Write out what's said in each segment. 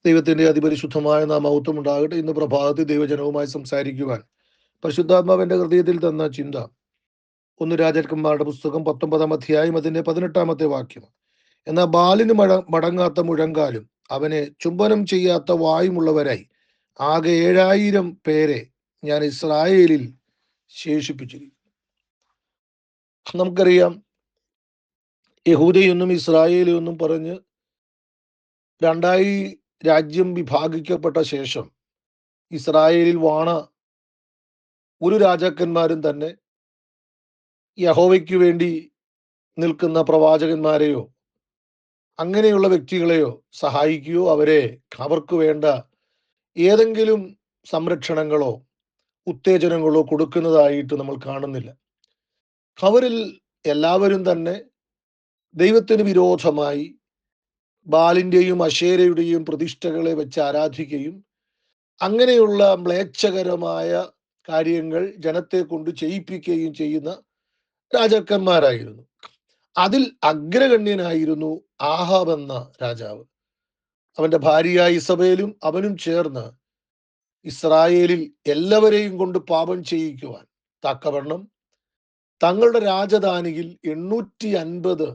ദൈവത്തിന്റെ അതിപരിശുദ്ധമായ നാമൗത്വം ഉണ്ടാകട്ടെ. ഇന്ന് പ്രഭാതത്തിൽ ദൈവജനവുമായി സംസാരിക്കുവാൻ പരിശുദ്ധാത്മാവിന്റെ ഹൃദയത്തിൽ തന്ന ചിന്ത 1 രാജാക്കന്മാരുടെ പുസ്തകം 19 അധ്യായം അതിന്റെ 18 വാക്യം. എന്നാൽ ബാലിന് മടങ്ങാത്ത മുഴങ്കാലും അവനെ ചുംബനം ചെയ്യാത്ത വായുമുള്ളവരായി ആകെ 7000 പേരെ ഞാൻ ഇസ്രായേലിൽ ശേഷിപ്പിച്ചിരിക്കും. നമുക്കറിയാം, യഹൂദയൊന്നും ഇസ്രായേലൊന്നും പറഞ്ഞ് രണ്ടായി രാജ്യം വിഭാഗിക്കപ്പെട്ട ശേഷം ഇസ്രായേലിൽ വാണ ഒരു രാജാക്കന്മാരും തന്നെ യഹോവയ്ക്ക് വേണ്ടി നിൽക്കുന്ന പ്രവാചകന്മാരെയോ അങ്ങനെയുള്ള വ്യക്തികളെയോ സഹായിക്കുകയോ അവർക്ക് വേണ്ട ഏതെങ്കിലും സംരക്ഷണങ്ങളോ ഉത്തേജനങ്ങളോ കൊടുക്കുന്നതായിട്ട് നമ്മൾ കാണുന്നില്ല. അവരിൽ എല്ലാവരും തന്നെ ദൈവത്തിന് വിരോധമായി ബാലിന്റെയും അശേരയുടെയും പ്രതിഷ്ഠകളെ വെച്ച് ആരാധിക്കുകയും അങ്ങനെയുള്ള മ്ലേച്ഛകരമായ കാര്യങ്ങൾ ജനത്തെ കൊണ്ട് ചെയ്യിപ്പിക്കുകയും ചെയ്യുന്ന രാജാക്കന്മാരായിരുന്നു. അതിൽ അഗ്രഗണ്യനായിരുന്നു ആഹാബ് എന്ന രാജാവ്. അവന്റെ ഭാര്യയായ ഇസബേലും അവനും ചേർന്ന് ഇസ്രായേലിൽ എല്ലാവരെയും കൊണ്ട് പാപം ചെയ്യിക്കുവാൻ തക്കവണ്ണം തങ്ങളുടെ രാജധാനിയിൽ 850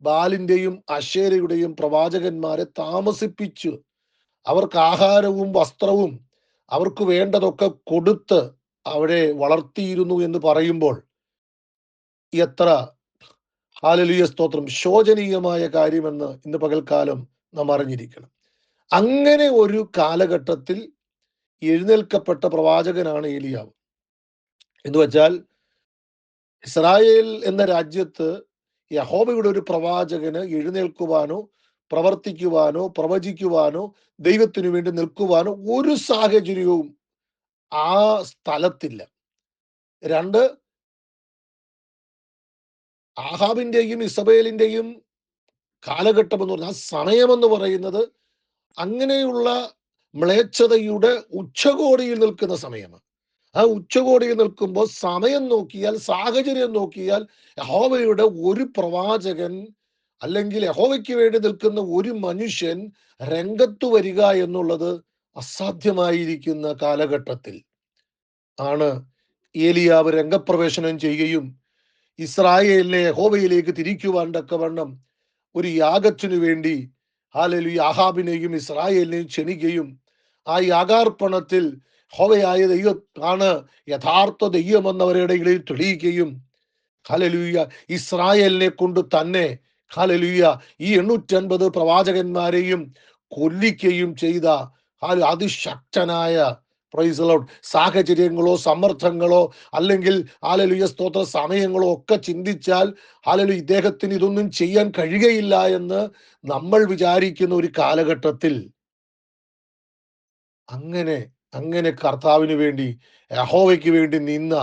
ബാലിന്റെയും അശേരയുടെയും പ്രവാചകന്മാരെ താമസിപ്പിച്ചു അവർക്ക് ആഹാരവും വസ്ത്രവും അവർക്ക് വേണ്ടതൊക്കെ കൊടുത്ത് അവരെ വളർത്തിയിരുന്നു എന്ന് പറയുമ്പോൾ എത്ര ഹല്ലേലൂയ സ്തോത്രം ശോചനീയമായ കാര്യമെന്ന് ഇന്ന് പകൽക്കാലം നാം അറിഞ്ഞിരിക്കണം. അങ്ങനെ ഒരു കാലഘട്ടത്തിൽ എഴുന്നേൽക്കപ്പെട്ട പ്രവാചകനാണ് ഏലിയാവ്. എന്ന് വെച്ചാൽ ഇസ്രായേൽ എന്ന രാജ്യത്ത് യഹോവയുടെ ഒരു പ്രവാചകന് എഴുന്നേൽക്കുവാനോ പ്രവർത്തിക്കുവാനോ പ്രവചിക്കുവാനോ ദൈവത്തിനു വേണ്ടി നിൽക്കുവാനോ ഒരു സാഹചര്യവും ആ സ്ഥലത്തില്ല. രണ്ട്, ആഹാബിന്റെയും ഇസബേലിന്റെയും കാലഘട്ടം എന്ന് പറഞ്ഞാൽ സമയമെന്ന് പറയുന്നത് അങ്ങനെയുള്ള മ്ലേച്ഛതയുടെ ഉച്ചകോടിയിൽ നിൽക്കുന്ന സമയമാണ്. ആ ഉച്ചകോടിയിൽ നിൽക്കുമ്പോൾ സമയം നോക്കിയാൽ, സാഹചര്യം നോക്കിയാൽ യഹോവയുടെ ഒരു പ്രവാചകൻ അല്ലെങ്കിൽ യഹോവയ്ക്ക് വേണ്ടി നിൽക്കുന്ന ഒരു മനുഷ്യൻ രംഗത്ത് വരിക എന്നുള്ളത് അസാധ്യമായിരിക്കുന്ന കാലഘട്ടത്തിൽ ആണ് ഏലിയാവ് രംഗപ്രവേശനം ചെയ്യുകയും ഇസ്രായേലിനെ യഹോവയിലേക്ക് തിരിക്കുവാൻ തക്കവണ്ണം ഒരു യാഗത്തിനു വേണ്ടി ഹല്ലേലൂയ ആഹാബിനെയും ഇസ്രായേലിനെയും ക്ഷണിക്കുകയും ആ യാഗാർപ്പണത്തിൽ യഹോവയായ ദൈവം ആണ് യഥാർത്ഥ ദൈവമെന്നവരുടെ ഇടയിൽ തെളിയിക്കുകയും ഹല്ലേലൂയ ഇസ്രായേലിനെ കൊണ്ട് തന്നെ ഹല്ലേലൂയ ഈ 850 പ്രവാചകന്മാരെയും കൊല്ലിക്കുകയും ചെയ്ത അതിശക്തനായ പ്രൈസ് ദി ലോർഡ് സാഹചര്യങ്ങളോ സമ്മർദ്ദങ്ങളോ അല്ലെങ്കിൽ ഹല്ലേലൂയ സ്തോത്ര സമയങ്ങളോ ഒക്കെ ചിന്തിച്ചാൽ ഹല്ലേലൂയ ഇദ്ദേഹത്തിന് ഇതൊന്നും ചെയ്യാൻ കഴിയുകയില്ല എന്ന് നമ്മൾ വിചാരിക്കുന്ന ഒരു കാലഘട്ടത്തിൽ അങ്ങനെ കർത്താവിന് വേണ്ടി യഹോവയ്ക്ക് വേണ്ടി നിന്ന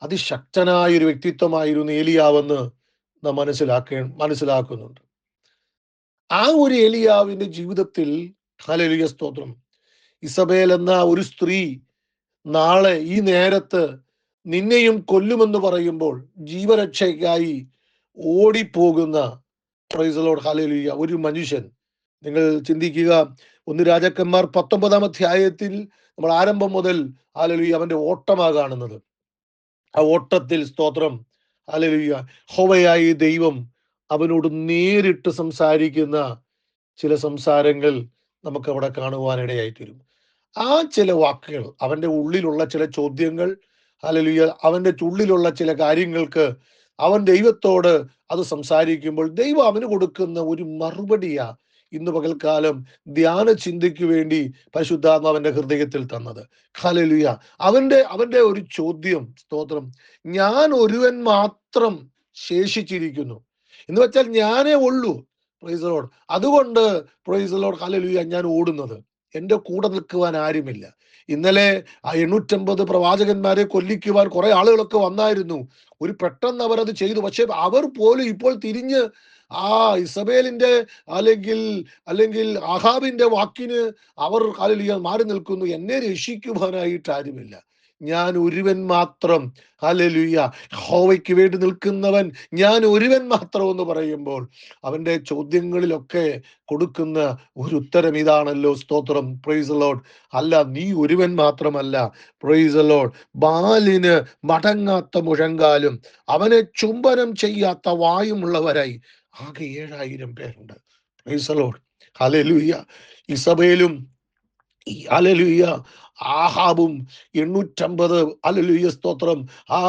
അതിശക്തനായ ഒരു വ്യക്തിത്വമായിരുന്നു ഏലിയാവെന്ന് നാം മനസ്സിലാക്കുന്നുണ്ട്. ആ ഒരു ഏലിയാവിന്റെ ജീവിതത്തിൽ ഹല്ലേലൂയ സ്തോത്രം ഇസബേൽ എന്ന ഒരു സ്ത്രീ നാളെ ഈ നേരത്ത് നിന്നെയും കൊല്ലുമെന്ന് പറയുമ്പോൾ ജീവരക്ഷയ്ക്കായി ഓടിപ്പോകുന്ന പ്രൈസ് ദി ലോർഡ് ഹല്ലേലൂയ ഒരു മനുഷ്യൻ. നിങ്ങൾ ചിന്തിക്കുക, 1 രാജാക്കന്മാർ 19 അധ്യായത്തിൽ നമ്മൾ ആരംഭം മുതൽ ഹല്ലേലൂയ അവന്റെ ഓട്ടമാ കാണുന്നത്. ആ ഓട്ടത്തിൽ സ്തോത്രം ഹല്ലേലൂയ യഹോവയായ ദൈവം അവനോട് നേരിട്ട് സംസാരിക്കുന്ന ചില സംസാരങ്ങൾ നമുക്ക് അവിടെ കാണുവാനിടയായിത്തീരും. ആ ചില വാക്കുകൾ, അവന്റെ ഉള്ളിലുള്ള ചില ചോദ്യങ്ങൾ, ഹല്ലേലൂയ അവന്റെ ഉള്ളിലുള്ള ചില കാര്യങ്ങൾക്ക് അവൻ ദൈവത്തോട് അത് സംസാരിക്കുമ്പോൾ ദൈവം അവന് കൊടുക്കുന്ന ഒരു മറുപടിയാ ഇന്ന് പകൽക്കാലം ധ്യാന ചിന്തയ്ക്ക് വേണ്ടി പരിശുദ്ധാത്മാവിന്റെ ഹൃദയത്തിൽ തന്നത്. ഹല്ലേലൂയ അവന്റെ ഒരു ചോദ്യം സ്തോത്രം, ഞാൻ ഒരുവൻ മാത്രം ശേഷിച്ചിരിക്കുന്നു എന്ന് വെച്ചാൽ ഞാനേ ഉള്ളൂ. Price the Lord. അതുകൊണ്ട് പ്രൈസ് ദി ലോർഡ് ഹല്ലേലൂയ ഞാൻ ഓടുന്നത്, എൻ്റെ കൂടെ നിൽക്കുവാൻ ആരുമില്ല. ഇന്നലെ ആ 850 പ്രവാചകന്മാരെ കൊല്ലിക്കുവാൻ കുറെ ആളുകളൊക്കെ വന്നായിരുന്നു. ഒരു പെട്ടെന്ന് അവരത് ചെയ്തു. പക്ഷെ അവർ പോലും ഇപ്പോൾ തിരിഞ്ഞ് ആ ഇസബേലിന്റെ അല്ലെങ്കിൽ ആഹാബിന്റെ വാക്കിന് അവർ ഹല്ലേലൂയ മാറി നിൽക്കുന്നു. എന്നെ രക്ഷിക്കുവാനായിട്ട് ആരുമില്ല. ഞാൻ ഒരുവൻ മാത്രം, ഹല്ലേലൂയ, യഹോവയ്ക്ക് വേണ്ടി നിൽക്കുന്നവൻ ഞാൻ ഒരുവൻ മാത്രം എന്ന് പറയുമ്പോൾ അവന്റെ ചോദ്യങ്ങളിലൊക്കെ കൊടുക്കുന്ന ഒരു ഉത്തരം ഇതാണല്ലോ. സ്തോത്രം, പ്രൈസ് ലോർഡ്. അല്ല, നീ ഒരുവൻ മാത്രമല്ല, പ്രൈസ് ലോർഡ്, ബാലിന് മടങ്ങാത്ത മുഴങ്കാലും അവനെ ചുംബനം ചെയ്യാത്ത വായുമുള്ളവരായി ആകെ 7000 പേരുണ്ട്. Praise Lord, hallelujah. ഇസബേലും ഹല്ലേലൂയ ആഹാബും 850, ഹല്ലേലൂയ, സ്തോത്രം, ആ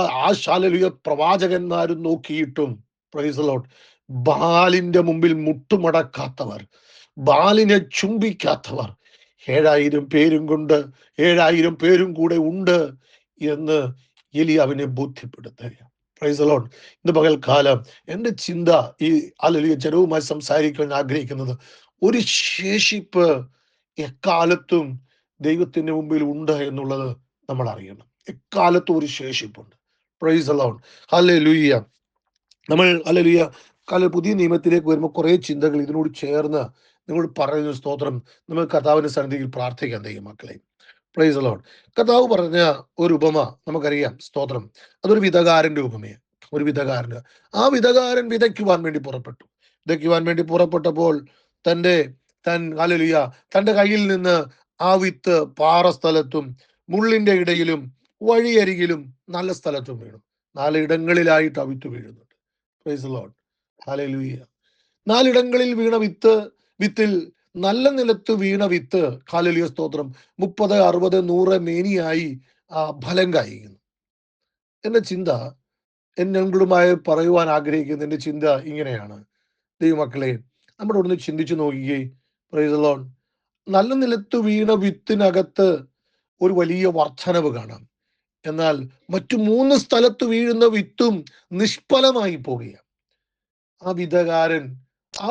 ഹല്ലേലൂയ പ്രവാചകന്മാരും നോക്കിയിട്ടും, പ്രൈസ് ലോർഡ്, ബാലിന്റെ മുമ്പിൽ മുട്ടുമടക്കാത്തവർ, ബാലിനെ ചുംബിക്കാത്തവർ 7000 പേരും കൊണ്ട് 7000 പേരും കൂടെ ഉണ്ട് എന്ന് എലിയാവിനെ ബോധ്യപ്പെടുത്തുക. Praise Lord. ഇന്ന് പകൽക്കാലം എൻ്റെ ചിന്ത ഈ ഹല്ലേലൂയ ജനവുമായി സംസാരിക്കാൻ ആഗ്രഹിക്കുന്നത്, ഒരു ശേഷിപ്പ് എക്കാലത്തും ദൈവത്തിന്റെ മുമ്പിൽ ഉണ്ട് എന്നുള്ളത് നമ്മൾ അറിയണം. എക്കാലത്തും ഒരു ശേഷിപ്പുണ്ട്. Praise Lord, hallelujah. നമ്മൾ ഹല്ലേലൂയ പുതിയ നിയമത്തിലേക്ക് വരുമ്പോൾ കുറെ ചിന്തകൾ ഇതിനോട് ചേർന്ന് നിങ്ങളോട് പറയുന്ന സ്തോത്രം, നമ്മൾ കർത്താവിന്റെ സന്നിധിയിൽ പ്രാർത്ഥിക്കാൻ ദൈവമക്കളെ. Praise Lord. കർത്താവ് പറഞ്ഞ ഒരു ഉപമ നമുക്കറിയാം. സ്തോത്രം, അതൊരു വിധകാരന്റെ ഉപമയാണ്. ഒരു വിധകാരന്, ആ വിധകാരൻ വിതയ്ക്കുവാൻ വേണ്ടി പുറപ്പെട്ടു. വിതയ്ക്കുവാൻ വേണ്ടി പുറപ്പെട്ടപ്പോൾ തന്റെ ഹല്ലേലൂയ തന്റെ കയ്യിൽ നിന്ന് ആ വിത്ത് പാറസ്ഥലത്തും മുള്ളിന്റെ ഇടയിലും വഴിയരികിലും നല്ല സ്ഥലത്തും വീണു. 4 ഇടങ്ങളിലായിട്ട് ആ വിത്ത് വീഴുന്നുണ്ട്. Price Lord, hallelujah. 4 ഇടങ്ങളിൽ വീണ വിത്തിൽ നല്ല നിലത്ത് വീണ വിത്ത്, ഹല്ലേലൂയ, സ്തോത്രം, 30, 60, 100 മേനിയായി ഫലം കായ്ക്കുന്നു. എന്റെ ചിന്ത, എന്നോടുമായി പറയുവാൻ ആഗ്രഹിക്കുന്ന എന്റെ ചിന്ത ഇങ്ങനെയാണ്. ദൈവമക്കളെ, നമ്മുടെ ഒന്ന് ചിന്തിച്ചു നോക്കിയേ. Praise Lord. നല്ല നിലത്ത് വീണ വിത്തിനകത്ത് ഒരു വലിയ വർധനവ് കാണാം. എന്നാൽ മറ്റു 3 സ്ഥലത്ത് വീഴുന്ന വിത്തും നിഷ്ഫലമായി പോകുകയാണ്. ആ വിധകാരൻ ആ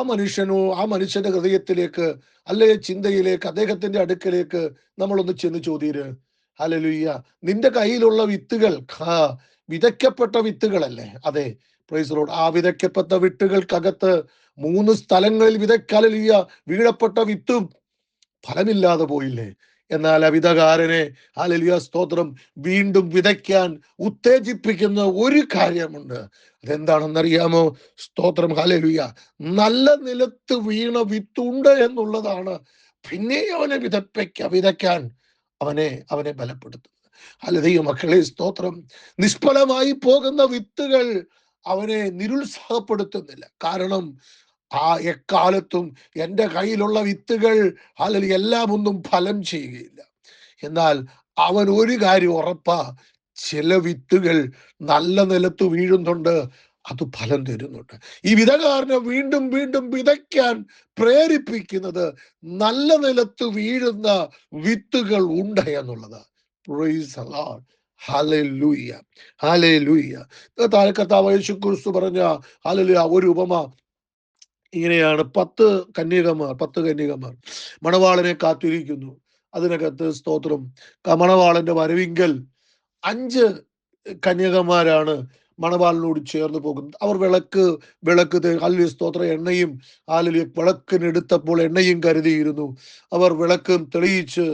മനുഷ്യന്റെ ഹൃദയത്തിലേക്ക്, അല്ലെ ചിന്തയിലേക്ക്, അദ്ദേഹത്തിന്റെ അടുക്കലേക്ക് നമ്മളൊന്ന് ചെന്ന് ചോദ്യര്, ഹല്ലേലൂയ, നിന്റെ കയ്യിലുള്ള വിത്തുകൾ വിതയ്ക്കപ്പെട്ട വിത്തുകളല്ലേ? അതെ, പ്രൈസ് ലോർഡ്. ആ വിതയ്ക്കപ്പെട്ട വിത്തുകൾക്കകത്ത് 3 സ്ഥലങ്ങളിൽ ഹല്ലേലൂയ വീഴപ്പെട്ട വിത്തും ഫലമില്ലാതെ പോയില്ലേ? എന്നാൽ ആ വിധകാരനെ, ഹല്ലേലൂയ, സ്തോത്രം, വീണ്ടും വിതയ്ക്കാൻ ഉത്തേജിപ്പിക്കുന്ന ഒരു കാര്യമുണ്ട്. അതെന്താണെന്നറിയാമോ? സ്തോത്രം, ഹല്ലേലൂയ, നല്ല നിലത്ത് വീണ വിത്തുണ്ട് എന്നുള്ളതാണ് പിന്നെ അവനെ വിതയ്ക്കാൻ അവനെ ബലപ്പെടുത്തുന്നത്. ഹല്ലേലൂയ മക്കളെ, സ്തോത്രം. നിഷ്ഫലമായി പോകുന്ന വിത്തുകൾ അവനെ നിരുത്സാഹപ്പെടുത്തുന്നില്ല. കാരണം എക്കാലത്തും എൻ്റെ കയ്യിലുള്ള വിത്തുകൾ അല്ലെങ്കിൽ എല്ലാം ഒന്നും ഫലം ചെയ്യുകയില്ല. എന്നാൽ അവൻ ഒരു കാര്യം ഉറപ്പാ, ചില വിത്തുകൾ നല്ല നിലത്ത് വീഴുന്നുണ്ട്, അത് ഫലം തരുന്നുണ്ട്. ഈ വിധകാരനെ വീണ്ടും വീണ്ടും വിതയ്ക്കാൻ പ്രേരിപ്പിക്കുന്നത് നല്ല നിലത്ത് വീഴുന്ന വിത്തുകൾ ഉണ്ട് എന്നുള്ളത്. Price the Lord, hallelujah, hallelujah. കർത്താവ് യേശു ക്രിസ്തു പറഞ്ഞ ഹല്ലേലൂയ ഒരു ഉപമ ഇങ്ങനെയാണ്. 10 കന്യകമാർ മണവാളനെ കാത്തിരിക്കുന്നു. അതിനകത്ത്, സ്തോത്രം, മണവാളന്റെ വരവിങ്കൽ 5 കന്യകമാരാണ് മണവാളിനോട് ചേർന്ന് പോകുന്നത്. അവർ വിളക്ക് ഹല്ലേലൂയ, സ്തോത്രം, എണ്ണയും, ഹല്ലേലൂയ, വിളക്കിനെടുത്തപ്പോൾ എണ്ണയും കരുതിയിരുന്നു. അവർ വിളക്കും തെളിയിച്ച്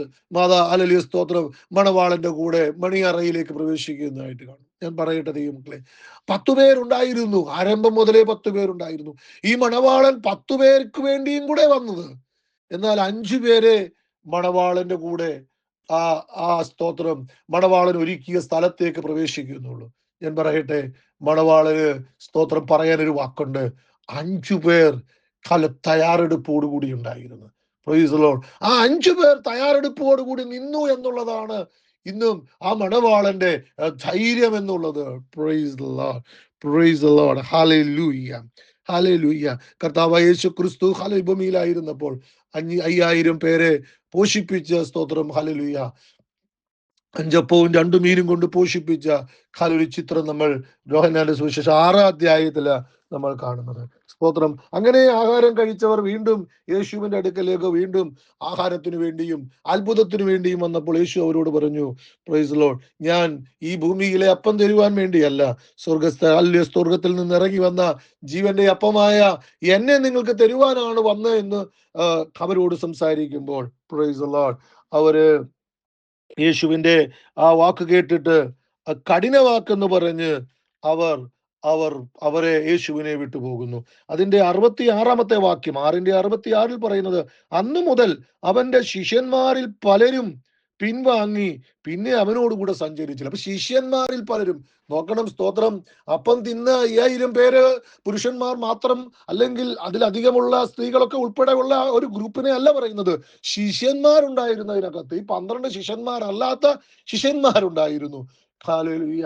ഹല്ലേലൂയ, സ്തോത്രം, മണവാളന്റെ കൂടെ മണിയറയിലേക്ക് പ്രവേശിക്കുന്നതായിട്ട് കാണും. ഞാൻ പറയട്ടെ ദൈവമക്കളെ, 10 പേരുണ്ടായിരുന്നു. ആരംഭം മുതലേ 10 പേരുണ്ടായിരുന്നു. ഈ മണവാളൻ 10 പേർക്ക് വേണ്ടിയും കൂടെ വന്നത്. എന്നാൽ 5 പേരെ മണവാളന്റെ കൂടെ ആ സ്തോത്രം, മണവാളൻ ഒരുക്കിയ സ്ഥലത്തേക്ക് പ്രവേശിക്കുന്നുള്ളൂ. ഞാൻ പറയട്ടെ, മണവാളന്, സ്തോത്രം, പറയാനൊരു വാക്കുണ്ട്. 5 പേർ തയ്യാറെടുപ്പോടുകൂടി ഉണ്ടായിരുന്നു. Price the Lord. ആ 5 പേർ തയ്യാറെടുപ്പോടുകൂടി നിന്നു എന്നുള്ളതാണ് ഇന്നും ആ മണവാളന്റെ ധൈര്യം എന്നുള്ളത്. Price the Lord, price the Lord, hallelujah, hallelujah. കർത്താവായ യേശു ക്രിസ്തു ഭൂമിയിലായിരുന്നപ്പോൾ 5000 പേരെ പോഷിപ്പിച്ച, സ്തോത്രം, ഹല്ലേലൂയ, 5 അപ്പവും 2 മീനും കൊണ്ട് പോഷിപ്പിച്ച ഒരു ചിത്രം നമ്മൾ യോഹന്നാന്റെ സുവിശേഷം 6-ാം അധ്യായത്തില് നമ്മൾ കാണുന്നത്. സ്തോത്രം. അങ്ങനെ ആഹാരം കഴിച്ചവർ വീണ്ടും യേശുവിന്റെ അടുക്കലേക്ക് വീണ്ടും ആഹാരത്തിനു വേണ്ടിയും അത്ഭുതത്തിനു വേണ്ടിയും വന്നപ്പോൾ യേശു അവരോട് പറഞ്ഞു, പ്രൈസ് ലോർഡ്, ഞാൻ ഈ ഭൂമിയിലെ അപ്പം തരുവാൻ വേണ്ടിയല്ല, സ്വർഗത്തിൽ നിന്ന് ഇറങ്ങി വന്ന ജീവന്റെ അപ്പമായ എന്നെ നിങ്ങൾക്ക് തരുവാനാണ് വന്നത് എന്ന് അവരോട് സംസാരിക്കുമ്പോൾ, പ്രൈസ് ലോർഡ്, അവര് യേശുവിന്റെ ആ വാക്ക് കേട്ടിട്ട് കഠിനവാക്കെന്ന് പറഞ്ഞ് അവർ അവർ അവരെ യേശുവിനെ വിട്ടുപോകുന്നു. അതിന്റെ 66 വാക്യം, 6:66 പറയുന്നത്, അന്നു മുതൽ അവന്റെ ശിഷ്യന്മാരിൽ പലരും പിൻവാങ്ങി, പിന്നെ അവനോടുകൂടെ സഞ്ചരിച്ചില്ല. അപ്പൊ ശിഷ്യന്മാരിൽ പലരും, നോക്കണം, സ്തോത്രം, അപ്പം തിന്ന 5000 പേര് പുരുഷന്മാർ മാത്രം, അല്ലെങ്കിൽ അതിലധികമുള്ള സ്ത്രീകളൊക്കെ ഉൾപ്പെടെയുള്ള ഒരു ഗ്രൂപ്പിനെ അല്ല പറയുന്നത്. ശിഷ്യന്മാരുണ്ടായിരുന്നതിനകത്ത് ഈ 12 ശിഷ്യന്മാരല്ലാത്ത ശിഷ്യന്മാരുണ്ടായിരുന്നു. ഹല്ലേലൂയ.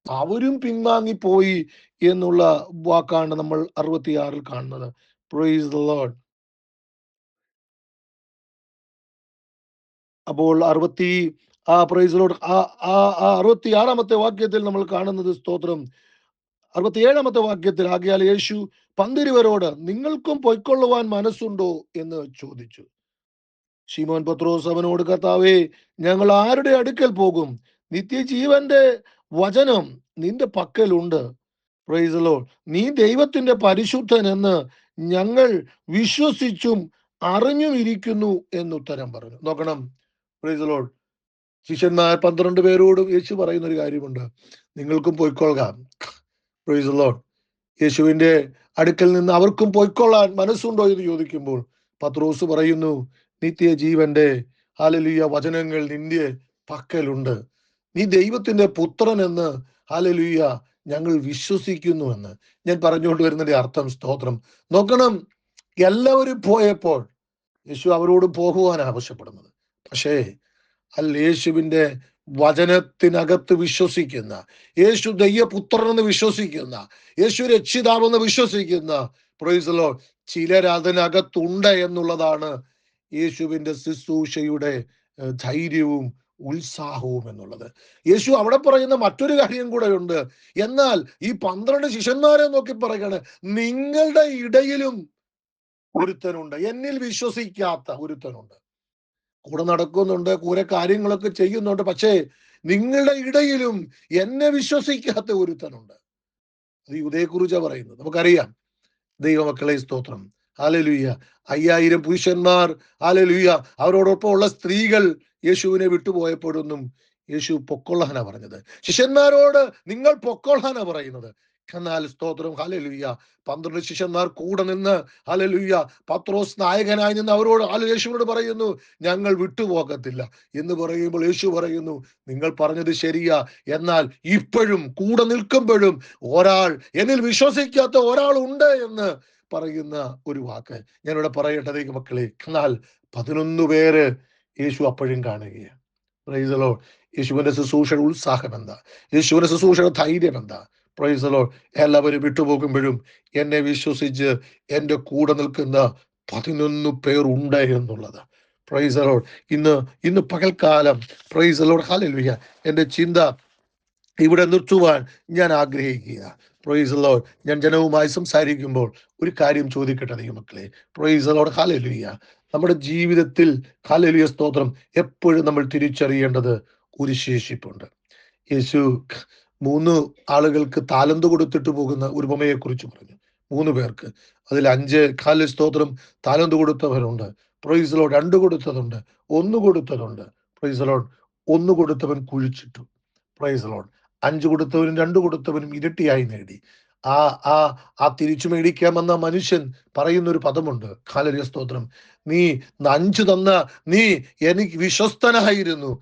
അവരും പിൻവാങ്ങിപ്പോയി എന്നുള്ള വാക്കാണ് നമ്മൾ 66 കാണുന്നത്. Price the Lord. അപ്പോൾ പ്രൈസ് ലോർഡ്, ആ ആ ആ 66 വാക്യത്തിൽ നമ്മൾ കാണുന്നത്, സ്തോത്രം, 67 വാക്യത്തിൽ, ആകയാൽ യേശു പന്തിരുവരോട്, നിങ്ങൾക്കും പൊയ്ക്കൊള്ളുവാൻ മനസ്സുണ്ടോ എന്ന് ചോദിച്ചു. ശിമോൻ പത്രോസ് അവനോട്, കർത്താവേ, ഞങ്ങൾ ആരുടെ അടുക്കൽ പോകും? നിത്യജീവന്റെ വചനം നിന്റെ പക്കലുണ്ട്. Price the Lord. നീ ദൈവത്തിന്റെ പരിശുദ്ധൻ എന്ന് ഞങ്ങൾ വിശ്വസിച്ചും അറിഞ്ഞും ഇരിക്കുന്നു എന്നുത്തരം പറഞ്ഞു. നോക്കണം, പ്രൈസ് ദി ലോർഡ്. ശിഷ്യന്മാർ 12 പേരോടും യേശു പറയുന്ന ഒരു കാര്യമുണ്ട്, നിങ്ങൾക്കും പോയിക്കൊള്ളാം. Price the Lord. യേശുവിന്റെ അടുക്കൽ നിന്ന് അവർക്കും പൊയ്ക്കൊള്ളാൻ മനസ്സുണ്ടോ എന്ന് ചോദിക്കുമ്പോൾ പത്രോസ് പറയുന്നു, നിത്യജീവന്റെ ഹല്ലേലൂയ വചനങ്ങൾ നിന്റെ പക്കലുണ്ട്. നീ ദൈവത്തിന്റെ പുത്രൻ എന്ന് ഹല്ലേലൂയ ഞങ്ങൾ വിശ്വസിക്കുന്നു എന്ന്. ഞാൻ പറഞ്ഞുകൊണ്ട് വരുന്നതിന്റെ അർത്ഥം, സ്തോത്രം, നോക്കണം, എല്ലാവരും പോയപ്പോൾ യേശു അവരോട് പോകുവാൻ ആവശ്യപ്പെടുന്നത്. പക്ഷേ യേശുവിന്റെ വചനത്തിനകത്ത് വിശ്വസിക്കുന്ന, യേശു ദൈവപുത്രനെന്ന് വിശ്വസിക്കുന്ന, യേശു രക്ഷിതാവെന്ന് വിശ്വസിക്കുന്ന, പ്രൈസ് ദി ലോർഡ്, ചിലർ അതിനകത്തുണ്ട് എന്നുള്ളതാണ് യേശുവിന്റെ ശുശ്രൂഷയുടെ ധൈര്യവും ഉത്സാഹവും എന്നുള്ളത്. യേശു അവിടെ പറയുന്ന മറ്റൊരു കാര്യം കൂടെ ഉണ്ട്. എന്നാൽ ഈ 12 ശിഷ്യന്മാരെ നോക്കി പറയുകയാണ്, നിങ്ങളുടെ ഇടയിലും ഒരുത്തനുണ്ട്, എന്നിൽ വിശ്വസിക്കാത്ത ഒരുത്തനുണ്ട്. കൂടെ നടക്കുന്നുണ്ട്, കുറെ കാര്യങ്ങളൊക്കെ ചെയ്യുന്നുണ്ട്, പക്ഷേ നിങ്ങളുടെ ഇടയിലും എന്നെ വിശ്വസിക്കാത്ത ഒരുത്തനുണ്ട്. അത് യൂദയെക്കുറിച്ചാണ് പറയുന്നത്. നമുക്കറിയാം, ദൈവമക്കളെ, സ്തോത്രം, ഹല്ലേലൂയ, 5000 പുരുഷന്മാർ, ഹല്ലേലൂയ, അവരോടൊപ്പം ഉള്ള സ്ത്രീകൾ യേശുവിനെ വിട്ടുപോയപ്പോഴൊന്നും യേശു പൊക്കൊള്ളാനാ പറഞ്ഞത്. ശിഷ്യന്മാരോട് നിങ്ങൾ പൊക്കൊള്ളാനാ പറയുന്നത്. എന്നാൽ സ്തോത്രം, ഹല്ലേലൂയ, 12 ശിഷ്യന്മാർ കൂടെ നിന്ന്, ഹല്ലേലൂയ, പത്രോസ് നായകനായി നിന്ന് അവരോട്, യേശുവിനോട് പറയുന്നു, ഞങ്ങൾ വിട്ടുപോകത്തില്ല എന്ന് പറയുമ്പോൾ യേശു പറയുന്നു, നിങ്ങൾ പറഞ്ഞത് ശരിയാ, എന്നാൽ ഇപ്പോഴും കൂടെ നിൽക്കുമ്പോഴും ഒരാൾ, എന്നിൽ വിശ്വസിക്കാത്ത ഒരാൾ ഉണ്ട് എന്ന് പറയുന്ന ഒരു വാക്ക് ഞാനിവിടെ പറയട്ടെ ദൈവമക്കളെ. എന്നാൽ 11 പേര് യേശു അപ്പോഴും കാണുകയാണ്. Price the Lord. യേശുവിന്റെ ശുശ്രൂഷയുടെ ഉത്സാഹം എന്താ? യേശുവിന്റെ ശുശ്രൂഷയുടെ ധൈര്യം എന്താ? Price the Lord. എല്ലാവരും വിട്ടുപോകുമ്പോഴും എന്നെ വിശ്വസിച്ച് എന്റെ കൂടെ നിൽക്കുന്ന 11 പേർ ഉണ്ട് എന്നുള്ളത്. Price the Lord. ഇന്ന് പകൽക്കാലം, പ്രൈസ് ദി ലോർഡ്, ഹല്ലേലൂയ, എന്റെ ചിന്ത ഇവിടെ നിർത്തുവാൻ ഞാൻ ആഗ്രഹിക്കുക. Price the Lord. ഞാൻ ജനവുമായി സംസാരിക്കുമ്പോൾ ഒരു കാര്യം ചോദിക്കട്ടെ ദൈവമക്കളെ. Price the Lord, hallelujah. നമ്മുടെ ജീവിതത്തിൽ, ഹല്ലേലൂയ, സ്തോത്രം, എപ്പോഴും നമ്മൾ തിരിച്ചറിയേണ്ടത് ഒരു ശേഷിപ്പുണ്ട്. യേശു 3 ആളുകൾക്ക് താലന്ത് കൊടുത്തിട്ട് പോകുന്ന ഒരു ഉപമയെ കുറിച്ച് പറഞ്ഞു. 3 പേർക്ക്, അതിൽ 5, സ്തോത്രം, താലന്ത് കൊടുത്തവരുണ്ട്. Praise the Lord. 2 കൊടുത്തതുണ്ട്, 1 കൊടുത്തതുണ്ട്. Praise the Lord. 1 കൊടുത്തവൻ കുഴിച്ചിട്ടു. Praise the Lord. 5 കൊടുത്തവനും 2 കൊടുത്തവനും ഇരട്ടിയായി നേടി. ആ ആ ആ തിരിച്ചു മേടിക്കാമെന്ന മനുഷ്യൻ പറയുന്ന ഒരു പദമുണ്ട്. ഹല്ലേലൂയ, സ്തോത്രം, നീ 5 തന്ന നീ എനിക്ക് വിശ്വസ്തനായിരുന്നു,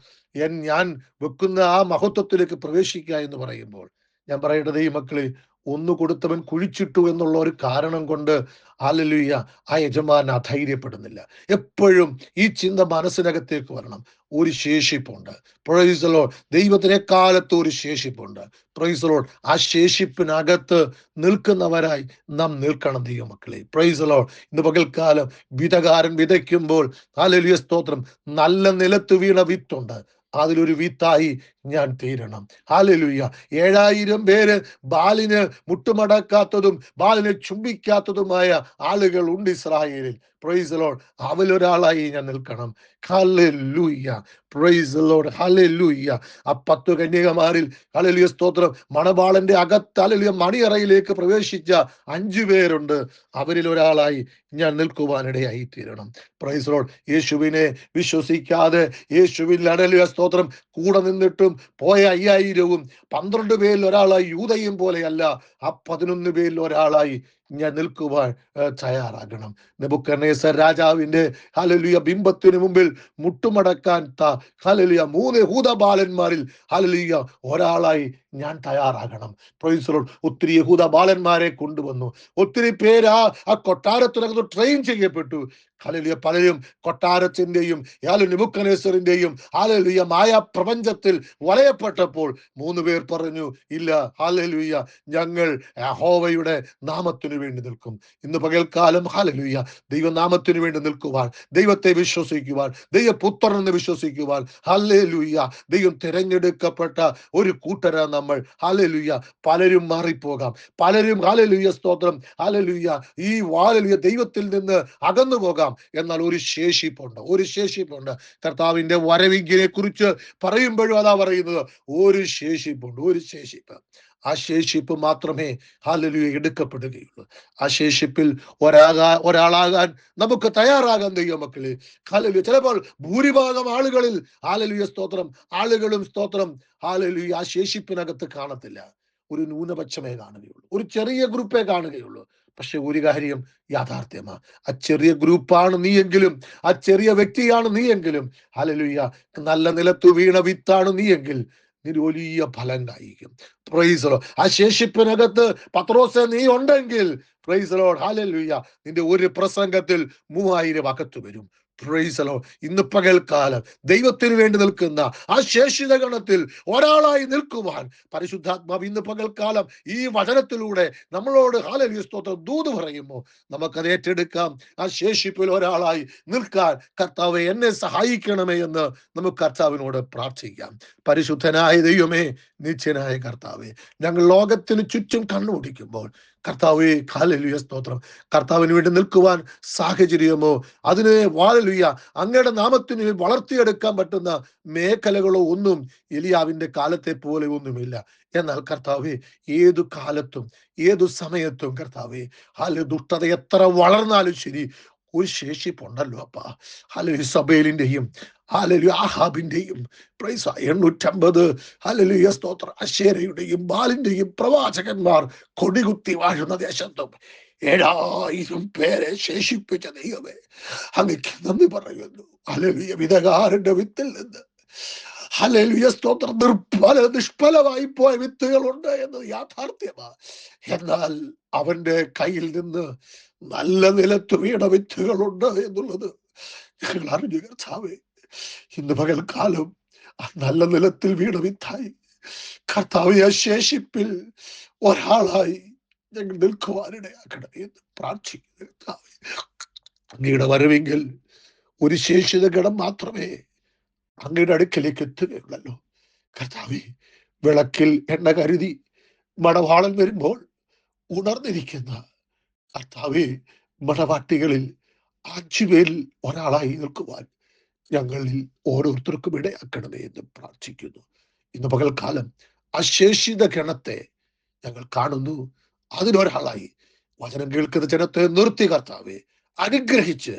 ഞാൻ വെക്കുന്ന ആ മഹത്വത്തിലേക്ക് പ്രവേശിക്കുക എന്ന് പറയുമ്പോൾ, ഞാൻ പറയട്ടെ ദൈവമക്കളെ, 1 കൊടുത്തവൻ കുഴിച്ചിട്ടു എന്നുള്ള ഒരു കാരണം കൊണ്ട്, ഹല്ലേലൂയ, ആ യജമാനൻ അധൈര്യപ്പെടുന്നില്ല. എപ്പോഴും ഈ ചിന്ത മനസ്സിനകത്തേക്ക് വരണം. ഒരു ശേഷിപ്പുണ്ട്. Price the Lord. ദൈവത്തിന് എക്കാലത്തും ഒരു ശേഷിപ്പുണ്ട്. Price the Lord. ആ ശേഷിപ്പിനകത്ത് നിൽക്കുന്നവരായി നാം നിൽക്കണം ദൈവമക്കളെ. Price the Lord. ഇന്ന് പകൽക്കാലം വിതകാരൻ വിതയ്ക്കുമ്പോൾ, ഹല്ലേലൂയ, സ്തോത്രം, നല്ല നിലത്ത് വീണ വിത്തുണ്ട്. അതിലൊരു വിത്തായി ഞാൻ തീരണം. ഹല്ലേലൂയ. 7000 പേര് ബാലിന് മുട്ടുമടക്കാത്തതും ബാലിനെ ചുംബിക്കാത്തതുമായ ആളുകൾ ഉണ്ട് ഇസ്രായേലിൽ. Price the Lord. അവലൊരാളായി ഞാൻ നിൽക്കണം. Hallelujah. Price the Lord. Hallelujah. ആ 10 കന്യകമാരിൽ ഹല്ലേലൂയ സ്തോത്രം, മണവാളന്റെ അകത്ത് ഹല്ലേലൂയ മണിയറയിലേക്ക് പ്രവേശിച്ച 5 പേരുണ്ട്. അവരിൽ ഒരാളായി ഞാൻ നിൽക്കുവാനിടയായി തീരണം. Price the Lord. യേശുവിനെ വിശ്വസിക്കാതെ യേശുവിൽ ഹല്ലേലൂയ സ്തോത്രം കൂടെ നിന്നിട്ടും പോയ 5000വും 12 പേരിൽ ഒരാളായി യൂദയും പോലെയല്ല, ആ 11 പേരിൽ ഒരാളായി ഞാൻ നിൽക്കുവാൻ തയ്യാറാകണം. നെബൂഖദ്നേസർ രാജാവിന്റെ ഹല്ലേലൂയ ബിംബത്തിന് മുമ്പിൽ മുട്ടുമടക്കാൻ ഹല്ലേലൂയ 3 യഹൂദബാലന്മാരിൽ ഹല്ലേലൂയ ഒരാളായി ഞാൻ തയ്യാറാകണം. Price the Lord. ഒത്തിരി യഹൂദ ബാലന്മാരെ കൊണ്ടുവന്നു. ഒത്തിരി പേര് ആ കൊട്ടാരത്തിനകത്ത് ട്രെയിൻ ചെയ്യപ്പെട്ടു. ഹല്ലേലൂയ. പലരും കൊട്ടാരത്തിന്റെയും നെബൂഖദ്നേസറിന്റെയും ഹല്ലേലൂയ മായ പ്രപഞ്ചത്തിൽ വലയപ്പെട്ടപ്പോൾ 3 പേർ പറഞ്ഞു, ഇല്ല, ഹല്ലേലൂയ, ഞങ്ങൾ യഹോവയുടെ നാമത്തിനു വേണ്ടി നിൽക്കും. ഇന്ന് പകൽക്കാലം ഹല്ലേലൂയ ദൈവനാമത്തിനു വേണ്ടി നിൽക്കുവാൻ, ദൈവത്തെ വിശ്വസിക്കുവാൻ, ദൈവപുത്രനെന്ന് വിശ്വസിക്കുവാൻ, ഹല്ലേലൂയ ദൈവം തിരഞ്ഞെടുക്കപ്പെട്ട ഒരു കൂട്ടരാ നമ്മൾ. ഹല്ലേലൂയ. പലരും മാറിപ്പോകാം, പലരും ഹല്ലേലൂയ സ്തോത്രം ഹല്ലേലൂയ ഈ ഹല്ലേലൂയ ദൈവത്തിൽ നിന്ന് അകന്നു പോകാം. എന്നാൽ ഒരു ശേഷിപ്പുണ്ട്. കർത്താവിന്റെ വരവിനെ കുറിച്ച് പറയുമ്പോഴും അതാ പറയുന്നത്, ഒരു ശേഷിപ്പ്. ആ ശേഷിപ്പ് മാത്രമേ ഹല്ലേലൂയ എടുക്കപ്പെടുകയുള്ളൂ. ആ ശേഷിപ്പിൽ ഒരാളാകാൻ നമുക്ക് തയ്യാറാകാൻ ദൈവമക്കളെ. ഹല്ലേലൂയ. ചിലപ്പോൾ ഭൂരിഭാഗം ആളുകളിൽ ഹല്ലേലൂയ സ്തോത്രം ആളുകളും സ്തോത്രം ഹല്ലേലൂയ ആ ശേഷിപ്പിനകത്ത് കാണത്തില്ല. ഒരു ന്യൂനപക്ഷമേ കാണുകയുള്ളൂ, ഒരു ചെറിയ ഗ്രൂപ്പേ കാണുകയുള്ളൂ. പക്ഷെ ഒരു കാര്യം യാഥാർത്ഥ്യമാ, ആ ചെറിയ ഗ്രൂപ്പാണ് നീയെങ്കിലും, ആ ചെറിയ വ്യക്തിയാണ് നീയെങ്കിലും, ഹല്ലേലൂയ നല്ല നിലത്തു വീണ വിത്താണ് നീയെങ്കിൽ നീ വലിയ ഫലം കായ്ക്കും. Praise the Lord. ആ ശേഷിപ്പിനകത്ത് പത്രോസേ നീ ഉണ്ടെങ്കിൽ, പ്രൈസ് ദി ലോർഡ്, ഹല്ലേലൂയ, നിന്റെ ഒരു പ്രസംഗത്തിൽ 3000 അകത്തു വരും. Price the Lord. ഇന്ന് പകൽക്കാലം ദൈവത്തിന് വേണ്ടി നിൽക്കുന്ന ആ ശേഷിത ഗണത്തിൽ ഒരാളായി നിൽക്കുവാൻ പരിശുദ്ധാത്മാവ് ഇന്ന് പകൽക്കാലം ഈ വചനത്തിലൂടെ നമ്മളോട് ഹല്ലേലൂയ സ്തോത്രം ദൂത് പറയുമ്പോൾ നമുക്കത് ഏറ്റെടുക്കാം. ആ ശേഷിപ്പിൽ ഒരാളായി നിൽക്കാൻ കർത്താവേ എന്നെ സഹായിക്കണമേ എന്ന് നമുക്ക് കർത്താവിനോട് പ്രാർത്ഥിക്കാം. പരിശുദ്ധനായ ദൈവമേ, നിത്യനായ കർത്താവേ, ഞങ്ങൾ ലോകത്തിന് ചുറ്റും കണ്ണോടിക്കുമ്പോൾ കർത്താവേ ഹല്ലേലൂയ സ്തോത്രം, കർത്താവിന് വേണ്ടി നിൽക്കുവാൻ സാഹചര്യമോ അതിനെ ഹല്ലേലൂയ അങ്ങയുടെ നാമത്തിന് വളർത്തിയെടുക്കാൻ പറ്റുന്ന മേഖലകളോ ഒന്നും എലിയാവിന്റെ കാലത്തെ പോലെ ഒന്നുമില്ല. എന്നാൽ കർത്താവേ, ഏതു കാലത്തും ഏതു സമയത്തും കർത്താവേ ദുഷ്ടത എത്ര വളർന്നാലും ശരി, ഒരു ശേഷിപ്പുണ്ടല്ലോ അപ്പാ. ഹല്ലേലൂയ സബേലിന്റെയും ഹല്ലേലൂയ ആഹാബിന്റെയും 850 ഹല്ലേലൂയ സ്തോത്രം അശേരയുടെയും ബാലിന്റെയും പ്രവാചകന്മാർ കൊടികുത്തി വാഴുന്ന ദേശത്തും 7000 പേരെ ശേഷിപ്പിച്ച ദൈവമേ, അങ്ങക്ക് നന്ദി പറയുന്നു. ഹല്ലേലൂയ. വിതകാരന്റെ വിത്തിൽ നിന്ന് ഹല്ലേലൂയ സ്തോത്രം നിഷ്ഫലമായി പോയ വിത്തുകളുണ്ട് എന്നത് യാഥാർത്ഥ്യമാണ്. എന്നാൽ അവന്റെ കയ്യിൽ നിന്ന് നല്ല നിലത്ത് വീണ വിത്തുകളുണ്ട് എന്നുള്ളത് ഞങ്ങൾ അറിഞ്ഞു കർത്താവേ. ഇന്ന് പകൽക്കാലം ആ നല്ല നിലത്തിൽ വീണ വിത്തായി കർത്താവേ, ആ ശേഷിപ്പിൽ ഒരാളായി ഞങ്ങൾ നിൽക്കുവാനിടയാക്കണമേ എന്ന് പ്രാർത്ഥിക്കുന്നു കർത്താവേ. അങ്ങയുടെ വരവെങ്കിൽ ഒരു ശേഷിത ഗണം മാത്രമേ അങ്ങയുടെ അടുക്കലേക്ക് എത്തുകയുള്ളല്ലോ കർത്താവേ. വിളക്കിൽ എണ്ണ കരുതി മണവാളൻ വരുമ്പോൾ ഉണർന്നിരിക്കുന്ന കർത്താവേ, മണവാട്ടികളിൽ 5 പേരിൽ ഒരാളായി നിൽക്കുവാൻ ഞങ്ങളിൽ ഓരോരുത്തർക്കും ഇടയാക്കണമേ എന്ന് പ്രാർത്ഥിക്കുന്നു. ഇന്ന് പകൽക്കാലം അശേഷിത ഗണത്തെ ഞങ്ങൾ കാണുന്നു. അതിലൊരാളായി വചനം കേൾക്കുന്ന ജനത്തെ നിർത്തി കർത്താവെ അനുഗ്രഹിച്ച്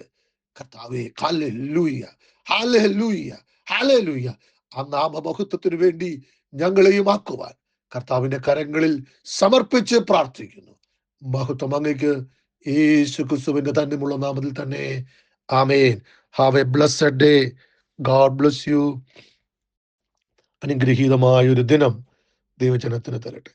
കർത്താവെ ഹല്ലേലൂയ, ഹല്ലേലൂയ, ഹല്ലേലൂയ ആ നാമമഹത്വത്തിന് വേണ്ടി ഞങ്ങളെയും ആക്കുവാൻ കർത്താവിന്റെ കരങ്ങളിൽ സമർപ്പിച്ച് പ്രാർത്ഥിക്കുന്നു. മഹത്വം അങ്ങയ്ക്ക് യേശു ക്രിസ്തുവിന്റെ തന്നെയുള്ള നാമത്തിൽ തന്നെ. Amen. Have a blessed day. God bless you. അനുഗ്രഹീതമായ ഒരു ദിനം ദൈവജനത്തിന് തരട്ടെ.